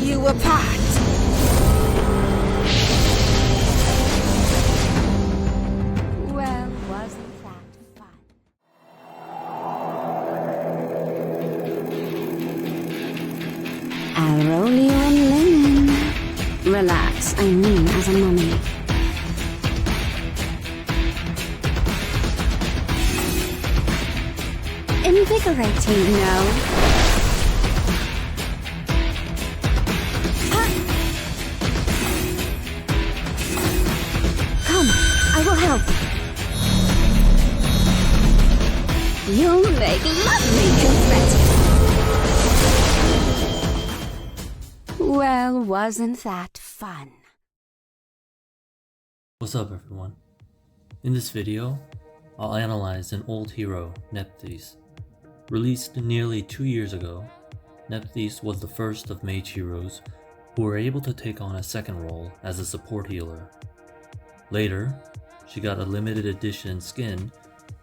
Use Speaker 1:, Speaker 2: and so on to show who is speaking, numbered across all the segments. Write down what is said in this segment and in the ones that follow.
Speaker 1: you apart! Well, wasn't that fun? I'll roll you in linen. Relax, I mean as a mummy. Invigorating, no? Come, I will help. You'll make lovely confetti. Well, wasn't that fun?
Speaker 2: What's up everyone? In this video, I'll analyze an old hero, Nephthys. Released nearly 2 years ago, Nephthys was the first of mage heroes who were able to take on a second role as a support healer. Later, she got a limited edition skin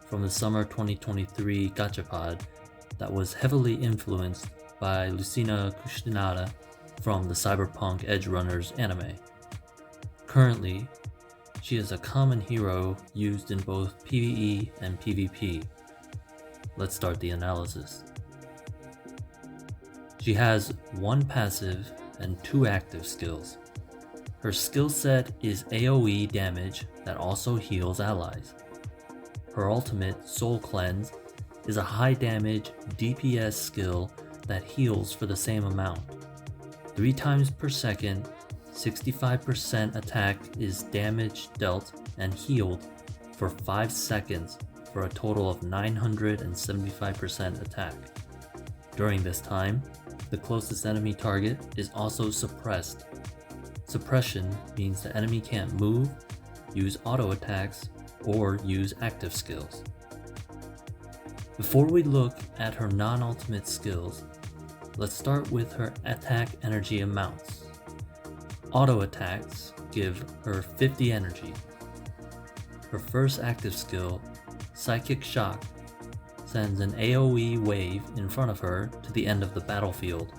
Speaker 2: from the summer 2023 gachapad that was heavily influenced by Lucina Kushinada from the Cyberpunk Edge Runners anime. Currently, she is a common hero used in both PvE and PvP. Let's start the analysis. She has 1 passive and 2 active skills. Her skill set is AoE damage that also heals allies. Her ultimate, Soul Cleanse, is a high damage DPS skill that heals for the same amount. 3 times per second, 65% attack is damage dealt and healed for 5 seconds for a total of 975% attack. During this time, the closest enemy target is also suppressed. Suppression means the enemy can't move, use auto attacks, or use active skills. Before we look at her non-ultimate skills, let's start with her attack energy amounts. Auto attacks give her 50 energy. Her first active skill, Psychic Shock, sends an AoE wave in front of her to the end of the battlefield,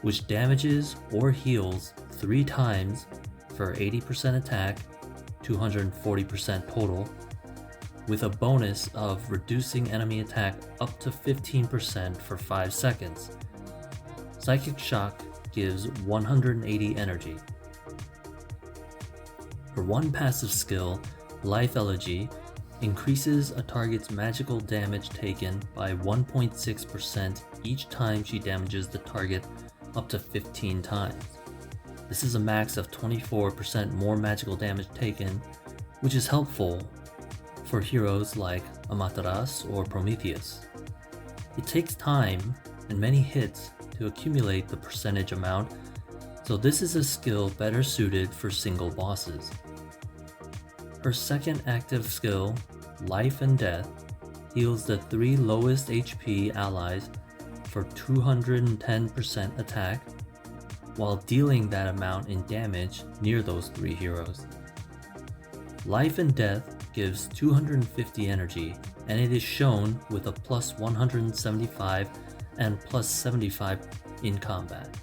Speaker 2: which damages or heals 3 times for 80% attack, 240% total, with a bonus of reducing enemy attack up to 15% for 5 seconds. Psychic Shock gives 180 energy. Her 1 passive skill, Life Elegy, increases a target's magical damage taken by 1.6% each time she damages the target up to 15 times. This is a max of 24% more magical damage taken, which is helpful for heroes like Amaterasu or Prometheus. It takes time and many hits to accumulate the percentage amount, so this is a skill better suited for single bosses. Her second active skill, Life and Death, heals the 3 lowest HP allies for 210% attack, while dealing that amount in damage near those 3 heroes. Life and Death gives 250 energy, and it is shown with a plus 175 and plus 75 in combat.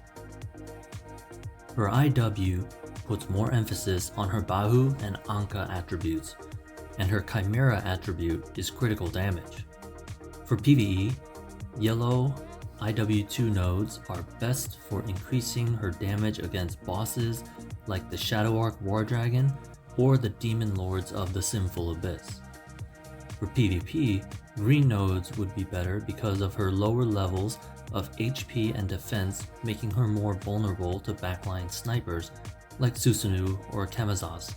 Speaker 2: Her IW puts more emphasis on her Bahu and Anka attributes, and her Chimera attribute is critical damage. For PvE, yellow IW2 nodes are best for increasing her damage against bosses like the Shadow Arc War Dragon or the Demon Lords of the Sinful Abyss. For PvP, green nodes would be better because of her lower levels of HP and defense, making her more vulnerable to backline snipers like Susanoo or Kamazaz.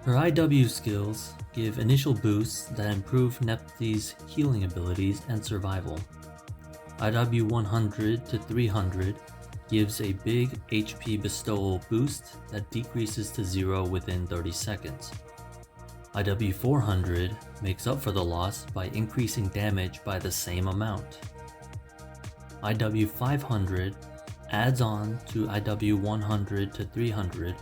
Speaker 2: Her IW skills give initial boosts that improve Nephthys' healing abilities and survival. IW 100 to 300 gives a big HP bestowal boost that decreases to 0 within 30 seconds. IW 400 makes up for the loss by increasing damage by the same amount. IW 500 adds on to IW 100 to 300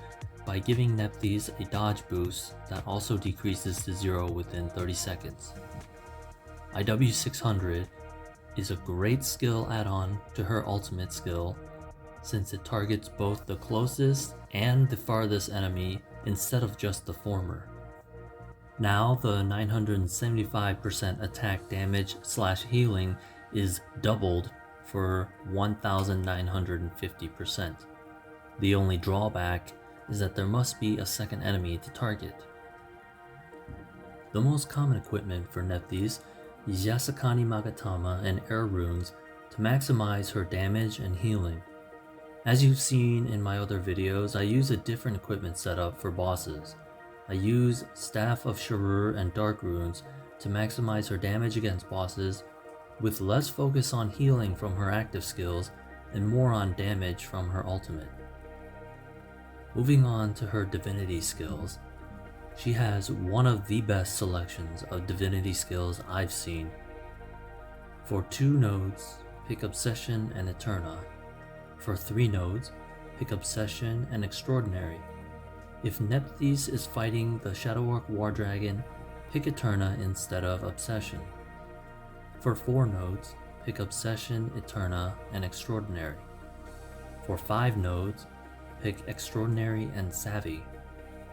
Speaker 2: by giving Nephthys a dodge boost that also decreases to 0 within 30 seconds. IW 600 is a great skill add-on to her ultimate skill, since it targets both the closest and the farthest enemy instead of just the former. Now the 975% attack damage / healing is doubled for 1950%. The only drawback is that there must be a second enemy to target. The most common equipment for Nephthys is Yasakani Magatama and air runes to maximize her damage and healing. As you've seen in my other videos, I use a different equipment setup for bosses. I use Staff of Sharur and Dark Runes to maximize her damage against bosses, with less focus on healing from her active skills and more on damage from her ultimate. Moving on to her Divinity skills, she has one of the best selections of Divinity skills I've seen. For 2 nodes, pick Obsession and Eterna. For 3 nodes, pick Obsession and Extraordinary. If Nephthys is fighting the Shadow Arc War Dragon, pick Eterna instead of Obsession. For 4 nodes, pick Obsession, Eterna, and Extraordinary. For 5 nodes, pick Extraordinary and Savvy.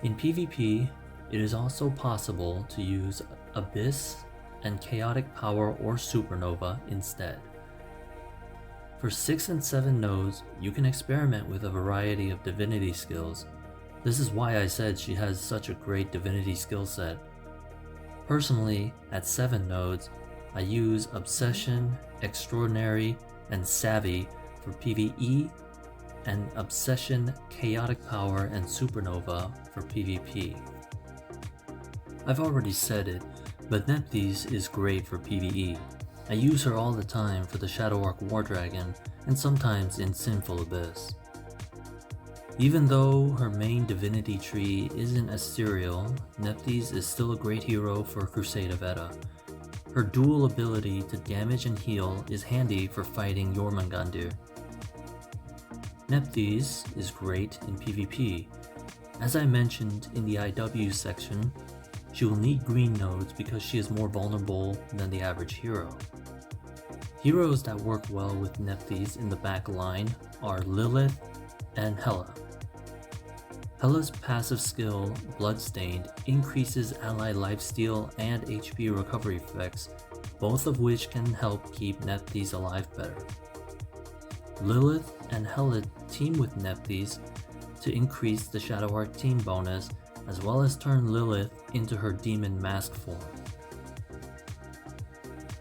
Speaker 2: In PvP, it is also possible to use Abyss and Chaotic Power or Supernova instead. For 6 and 7 nodes, you can experiment with a variety of Divinity skills. This is why I said she has such a great Divinity skill set. Personally, at 7 nodes, I use Obsession, Extraordinary, and Savvy for PvE, and Obsession, Chaotic Power, and Supernova for PvP. I've already said it, but Nephthys is great for PvE. I use her all the time for the Shadow Arc War Dragon, and sometimes in Sinful Abyss. Even though her main divinity tree isn't as serial, Nephthys is still a great hero for Crusade of Edda. Her dual ability to damage and heal is handy for fighting Jormungandr. Nephthys is great in PvP. As I mentioned in the IW section, she will need green nodes because she is more vulnerable than the average hero. Heroes that work well with Nephthys in the back line are Lilith and Hela. Hela's passive skill, Bloodstained, increases ally lifesteal and HP recovery effects, both of which can help keep Nephthys alive better. Lilith and Hela team with Nephthys to increase the Shadow Arc team bonus, as well as turn Lilith into her demon mask form.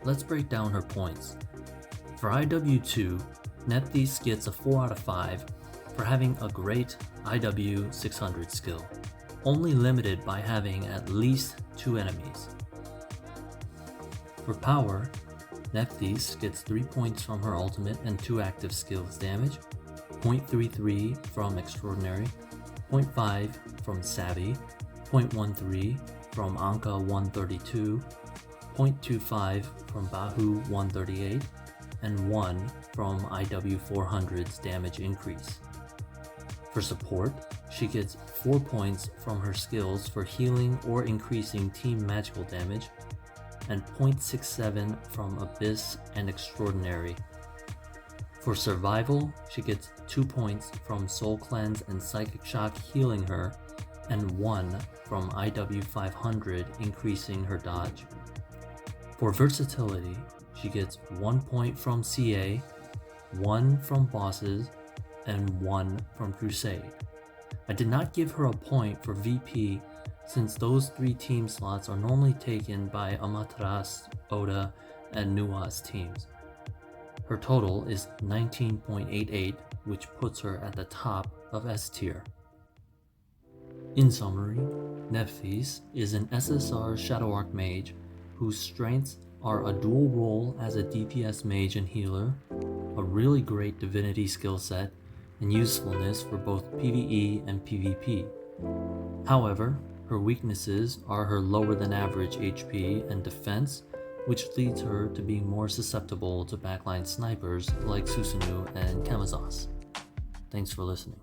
Speaker 2: Let's break down her points. For IW2, Nephthys gets a 4 out of 5 for having a great IW 600 skill, only limited by having at least 2 enemies. For power, Nephthys gets 3 points from her ultimate and 2 active skills damage, 0.33 from Extraordinary, 0.5 from Savvy, 0.13 from Anka 132, 0.25 from Bahu 138, and 1 from IW 400's damage increase. For support, she gets 4 points from her skills for healing or increasing team magical damage, and 0.67 from Abyss and Extraordinary. For survival, she gets 2 points from Soul Cleanse and Psychic Shock healing her, and 1 from IW 500 increasing her dodge. For versatility, she gets 1 point from CA, 1 from bosses, and 1 from Crusade. I did not give her a point for VP since those 3 team slots are normally taken by Amaterasu, Oda, and Nua's teams. Her total is 19.88, which puts her at the top of S tier. In summary, Nephthys is an SSR Shadow Arc mage whose strengths are a dual role as a DPS mage and healer, a really great divinity skill set, and usefulness for both PvE and PvP. However, her weaknesses are her lower than average HP and defense, which leads her to being more susceptible to backline snipers like Susanoo and Kamazos. Thanks for listening.